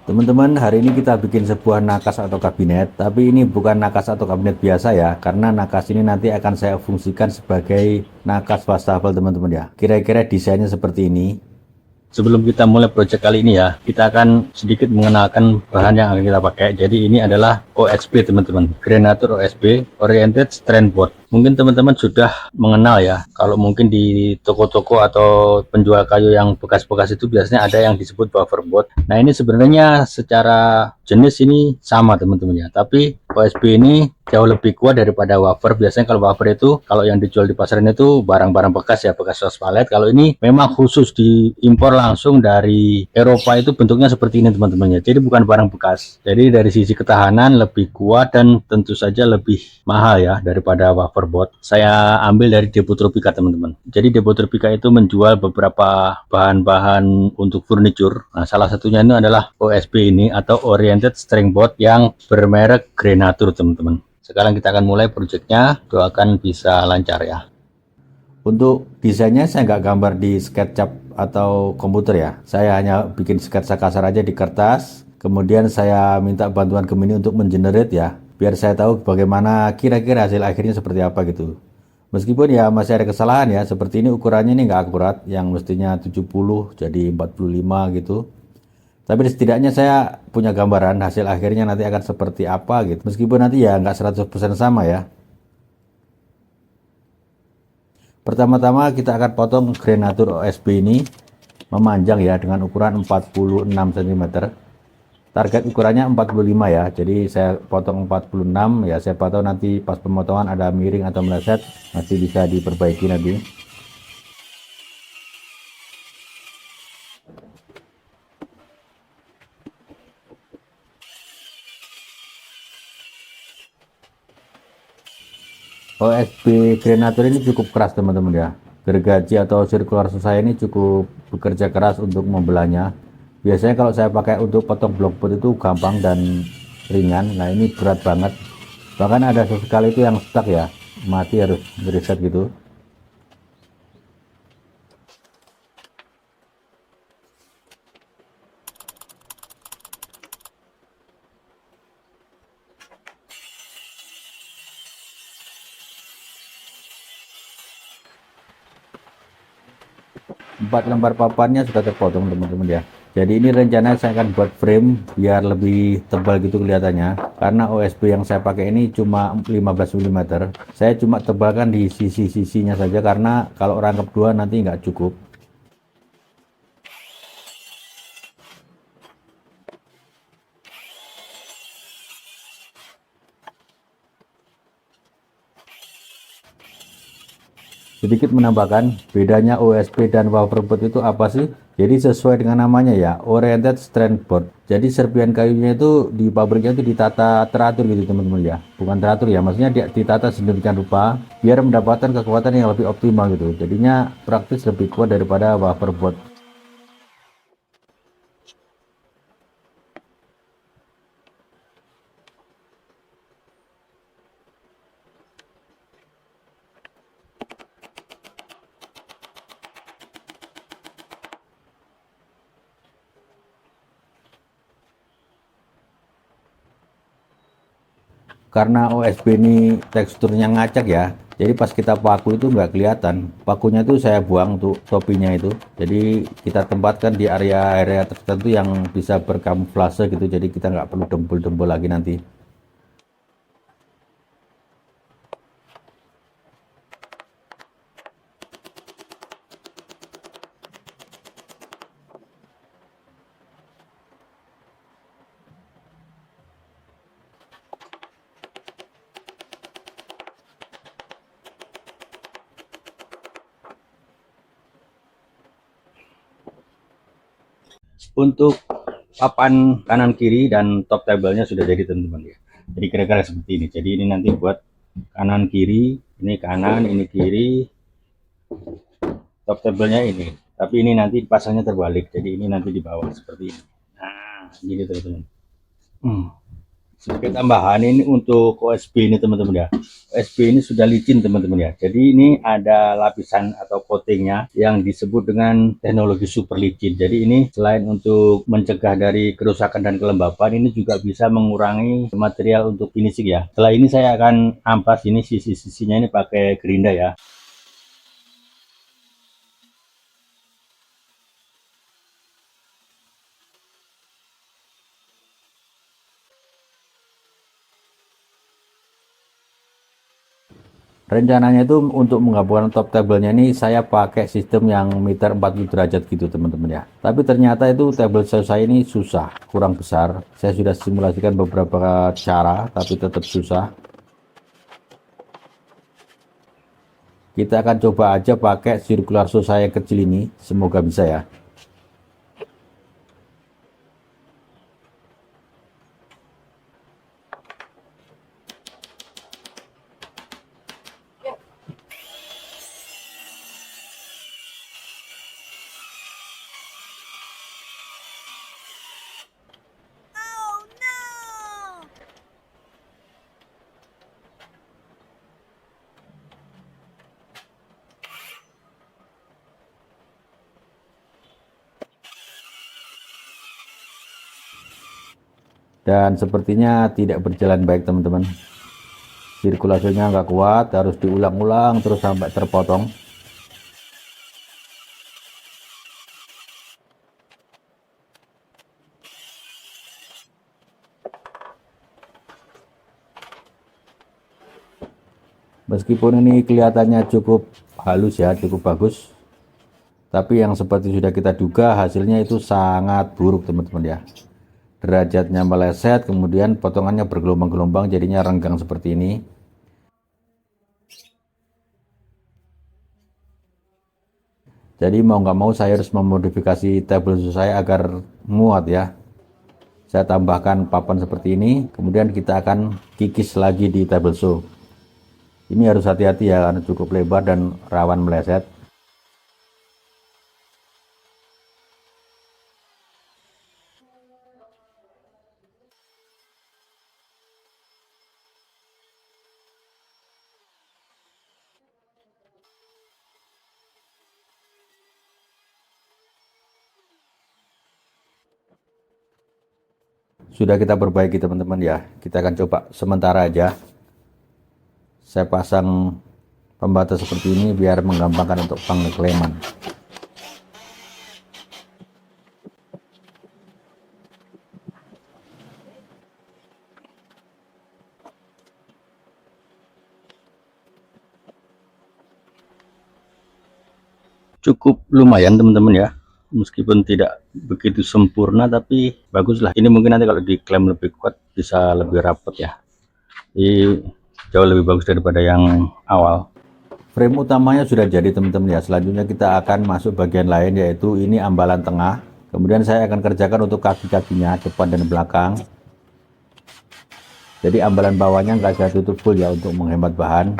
Teman-teman, hari ini kita bikin sebuah nakas atau kabinet, tapi ini bukan nakas atau kabinet biasa ya, karena nakas ini nanti akan saya fungsikan sebagai nakas wastafel teman-teman ya. Kira-kira desainnya seperti ini. Sebelum kita mulai project kali ini ya, kita akan sedikit mengenalkan bahan yang akan kita pakai. Jadi ini adalah OSB teman-teman, Grenatur OSB, Oriented Strand Board. Mungkin teman-teman sudah mengenal ya, kalau mungkin di toko-toko atau penjual kayu yang bekas-bekas itu biasanya ada yang disebut buffer board. Nah ini sebenarnya secara jenis ini sama teman-teman ya, tapi OSB ini jauh lebih kuat daripada wafer. Biasanya kalau wafer itu kalau yang dijual di pasaran itu barang-barang bekas ya, bekas waspalet. Kalau ini memang khusus diimpor langsung dari Eropa, itu bentuknya seperti ini teman-teman ya. Jadi bukan barang bekas. Jadi dari sisi ketahanan lebih kuat dan tentu saja lebih mahal ya daripada wafer board. Saya ambil dari Depo Tropika teman-teman. Jadi Depo Tropika itu menjual beberapa bahan-bahan untuk furniture. Nah salah satunya ini adalah OSB ini atau Oriented Strand Board yang bermerek Grenatur teman-teman. Sekarang kita akan mulai projectnya, doakan bisa lancar ya. Untuk desainnya saya nggak gambar di SketchUp atau komputer ya, saya hanya bikin sketsa kasar aja di kertas, kemudian saya minta bantuan Gemini untuk mengenerate ya, biar saya tahu bagaimana kira-kira hasil akhirnya seperti apa gitu. Meskipun ya masih ada kesalahan ya, seperti ini ukurannya ini nggak akurat, yang mestinya 70 jadi 45 gitu. Tapi setidaknya saya punya gambaran hasil akhirnya nanti akan seperti apa gitu. Meskipun nanti ya nggak 100% sama ya. Pertama-tama kita akan potong Grenatur OSB ini memanjang ya dengan ukuran 46 cm. Target ukurannya 45 ya. Jadi saya potong 46 ya, siapa tahu nanti pas pemotongan ada miring atau meleset masih bisa diperbaiki nanti. OSB Grenatur ini cukup keras teman-teman ya. Gergaji atau circular saya ini cukup bekerja keras untuk membelahnya. Biasanya kalau saya pakai untuk potong blockboard itu gampang dan ringan. Nah ini berat banget. Bahkan ada sesekali itu yang stuck ya, mati harus reset gitu. 4 lembar papannya sudah terpotong teman-teman ya. Jadi ini rencana saya akan buat frame biar lebih tebal gitu kelihatannya, karena OSB yang saya pakai ini cuma 15 mm. Saya cuma tebalkan di sisi-sisinya saja, karena kalau rangkap dua nanti nggak cukup. Sedikit menambahkan, bedanya OSB dan waferboard itu apa sih? Jadi sesuai dengan namanya ya, Oriented Strand Board. Jadi serpian kayunya itu di pabriknya itu ditata teratur gitu teman-teman ya. Bukan teratur ya, maksudnya dia ditata sedemikian rupa biar mendapatkan kekuatan yang lebih optimal gitu. Jadinya praktis lebih kuat daripada waferboard. Karena OSB ini teksturnya ngacak ya, jadi pas kita paku itu nggak kelihatan. Pakunya itu saya buang untuk topinya itu, jadi kita tempatkan di area-area tertentu yang bisa berkamuflase gitu, jadi kita nggak perlu dempul-dempul lagi nanti. Untuk papan kanan kiri dan top tabelnya sudah jadi teman-teman ya. Jadi kira-kira seperti ini. Jadi ini nanti buat kanan kiri, ini kanan, ini kiri, top tabelnya ini. Tapi ini nanti pasangnya terbalik. Jadi ini nanti di bawah seperti ini. Nah, gitu teman-teman. Sebagai tambahan ini untuk OSB ini teman-teman ya. OSB ini sudah licin teman-teman ya. Jadi ini ada lapisan atau coatingnya yang disebut dengan teknologi super licin. Jadi ini selain untuk mencegah dari kerusakan dan kelembapan, ini juga bisa mengurangi material untuk finishing ya. Setelah ini saya akan ampas ini sisi-sisinya ini pakai gerinda ya. Rencananya itu untuk menggabungkan top table-nya ini saya pakai sistem yang meter 40 derajat gitu teman-teman ya. Tapi ternyata itu table saya ini susah, kurang besar. Saya sudah simulasikan beberapa cara tapi tetap susah. Kita akan coba aja pakai circular saw saya kecil ini, semoga bisa ya. Dan sepertinya tidak berjalan baik teman-teman. Sirkulasinya nggak kuat, harus diulang-ulang terus sampai terpotong. Meskipun ini kelihatannya cukup halus ya, cukup bagus, tapi yang seperti sudah kita duga hasilnya itu sangat buruk teman-teman ya. Derajatnya meleset, kemudian potongannya bergelombang-gelombang, jadinya renggang seperti ini. Jadi mau nggak mau saya harus memodifikasi table saw saya agar muat ya. Saya tambahkan papan seperti ini, kemudian kita akan kikis lagi di table saw. Ini harus hati-hati ya karena cukup lebar dan rawan meleset. Sudah kita perbaiki teman-teman ya. Kita akan coba sementara aja. Saya pasang pembatas seperti ini biar menggampangkan untuk pengekleman. Cukup lumayan teman-teman ya, meskipun tidak begitu sempurna tapi baguslah. Ini mungkin nanti kalau diklaim lebih kuat bisa lebih rapat ya. Ini jauh lebih bagus daripada yang awal. Frame utamanya sudah jadi teman-teman ya. Selanjutnya kita akan masuk bagian lain, yaitu ini ambalan tengah. Kemudian saya akan kerjakan untuk kaki-kakinya depan dan belakang. Jadi ambalan bawahnya nggak saya tutup full ya untuk menghemat bahan.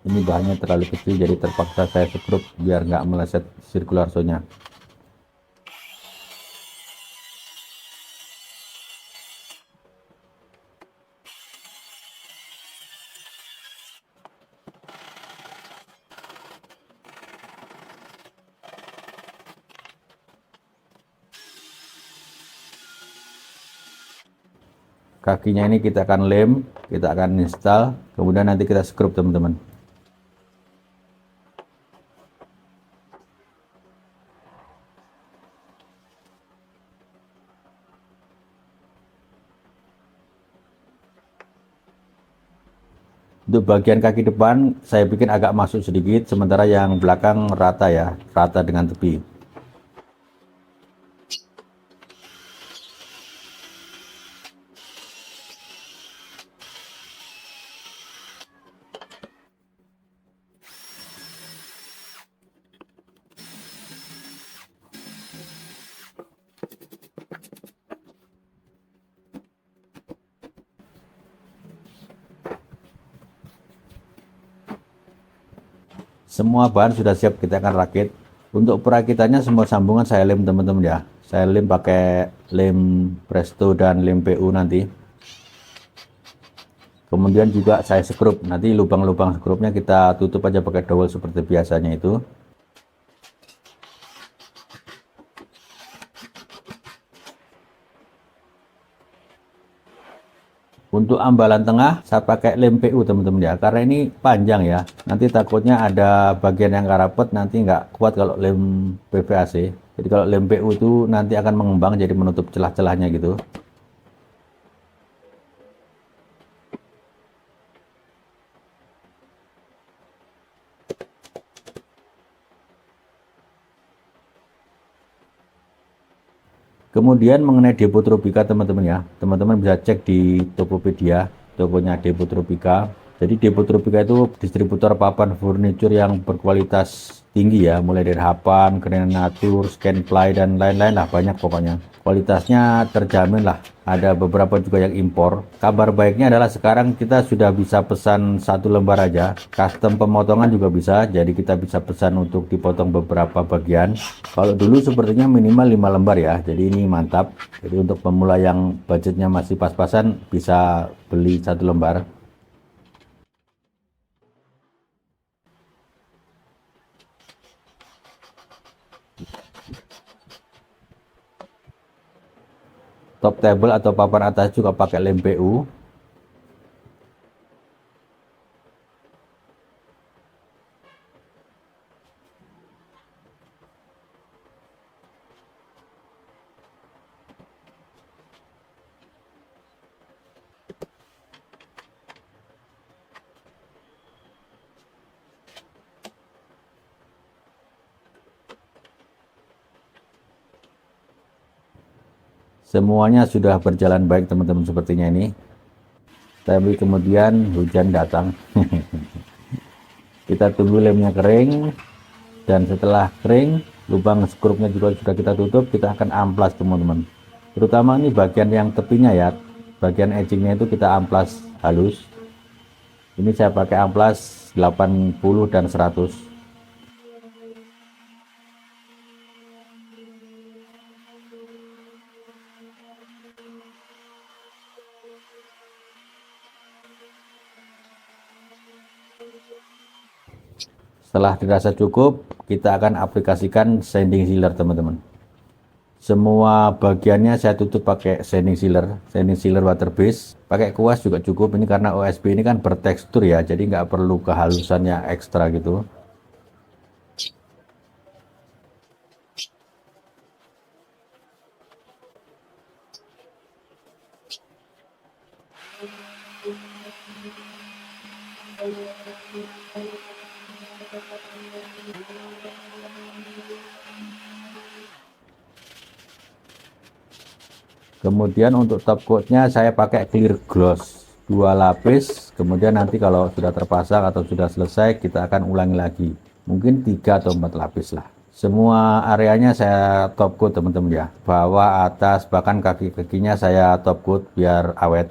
Ini bahannya terlalu kecil jadi terpaksa saya sekrup biar nggak meleset circular saw-nya. Kakinya ini kita akan lem, kita akan install, kemudian nanti kita skrup teman-teman. Untuk bagian kaki depan saya bikin agak masuk sedikit, sementara yang belakang rata ya, rata dengan tepi. Semua bahan sudah siap, kita akan rakit. Untuk perakitannya semua sambungan saya lem teman-teman ya. Saya lem pakai lem Presto dan lem PU nanti. Kemudian juga saya skrup. Nanti lubang-lubang skrupnya kita tutup aja pakai dowel seperti biasanya itu. Untuk ambalan tengah saya pakai lem PU teman-teman ya, karena ini panjang ya, nanti takutnya ada bagian yang karapet, nanti nggak kuat kalau lem PVAC. Jadi kalau lem PU itu nanti akan mengembang jadi menutup celah-celahnya gitu. Kemudian mengenai depo Tropika teman-teman ya, teman-teman bisa cek di Tokopedia, tokonya depo Tropika. Jadi depo Tropika itu distributor papan furniture yang berkualitas tinggi ya, mulai dari Hapan, Grenatur, Scanply dan lain-lain lah, banyak pokoknya. Kualitasnya terjamin lah. Ada beberapa juga yang impor. Kabar baiknya adalah sekarang kita sudah bisa pesan satu lembar aja. Custom pemotongan juga bisa, jadi kita bisa pesan untuk dipotong beberapa bagian. Kalau dulu sepertinya minimal 5 lembar ya, jadi ini mantap. Jadi untuk pemula yang budgetnya masih pas-pasan bisa beli satu lembar. Top table atau papan atas juga pakai lem PU. Semuanya sudah berjalan baik teman-teman sepertinya ini. Tapi kemudian hujan datang. Kita tunggu lemnya kering, dan setelah kering lubang skrupnya juga sudah kita tutup. Kita akan amplas teman-teman, terutama ini bagian yang tepinya ya, bagian edgingnya itu kita amplas halus. Ini saya pakai amplas 80 dan 100. Setelah dirasa cukup, kita akan aplikasikan sanding sealer teman-teman. Semua bagiannya saya tutup pakai sanding sealer water base. Pakai kuas juga cukup, ini karena OSB ini kan bertekstur ya, jadi nggak perlu kehalusannya ekstra gitu. Kemudian untuk top coatnya saya pakai clear gloss 2 lapis. Kemudian nanti kalau sudah terpasang atau sudah selesai kita akan ulangi lagi, mungkin 3 atau 4 lapis lah. Semua areanya saya top coat teman-teman ya, bawah, atas, bahkan kaki-kakinya saya top coat biar awet.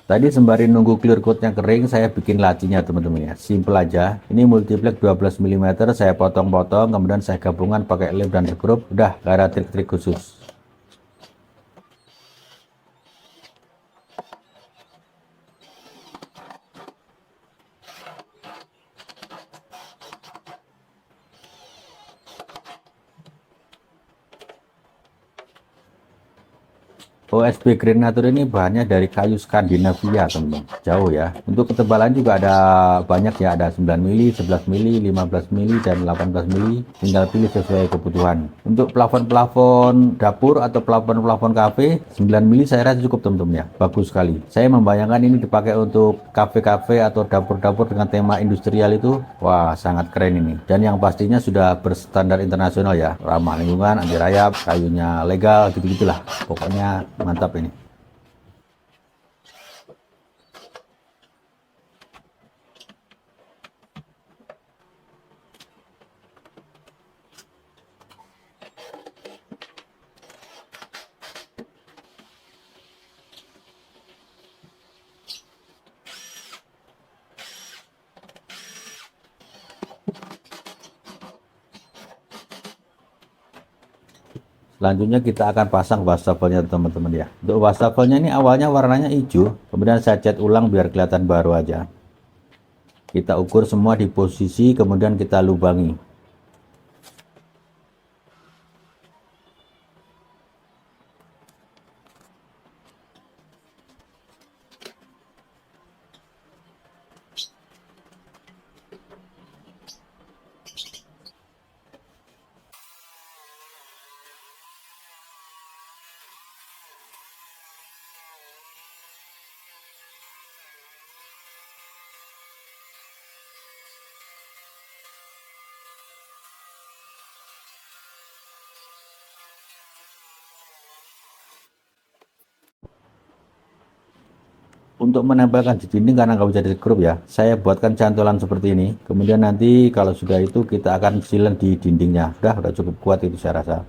Tadi sembari nunggu clear coatnya kering, saya bikin lacinya teman-teman ya. Simple aja. Ini multiplex 12 mm, saya potong-potong, kemudian saya gabungan pakai lem dan skrup. Udah, gak ada trik-trik khusus. OSB Grenatur ini bahannya dari kayu Skandinavia teman-teman, jauh ya. Untuk ketebalan juga ada banyak ya, ada 9 mili, 11 mili, 15 mili, dan 18 mili. Tinggal pilih sesuai kebutuhan. Untuk plafon-plafon dapur atau plafon-plafon kafe, 9 mili saya rasa cukup teman-teman ya, bagus sekali. Saya membayangkan ini dipakai untuk kafe-kafe atau dapur-dapur dengan tema industrial itu, wah sangat keren ini. Dan yang pastinya sudah berstandar internasional ya, ramah lingkungan, anti rayap, kayunya legal, gitu-gitulah. Pokoknya mantap ini. Selanjutnya kita akan pasang wastafelnya teman-teman ya. Untuk wastafelnya ini awalnya warnanya hijau, kemudian saya cat ulang biar kelihatan baru aja. Kita ukur semua di posisi, kemudian kita lubangi. Untuk menempelkan di dinding karena nggak bisa di skrup ya, saya buatkan cantolan seperti ini. Kemudian nanti kalau sudah itu kita akan silen di dindingnya. Udah cukup kuat itu saya rasa.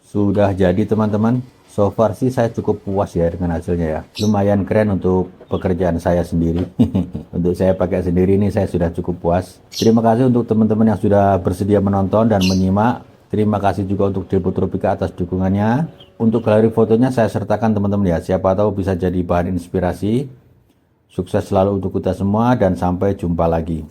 Sudah jadi teman-teman. So far sih saya cukup puas ya dengan hasilnya ya. Lumayan keren untuk pekerjaan saya sendiri. Untuk saya pakai sendiri ini saya sudah cukup puas. Terima kasih untuk teman-teman yang sudah bersedia menonton dan menyimak. Terima kasih juga untuk Depo Tropika atas dukungannya. Untuk galeri fotonya saya sertakan teman-teman ya. Siapa tahu bisa jadi bahan inspirasi. Sukses selalu untuk kita semua dan sampai jumpa lagi.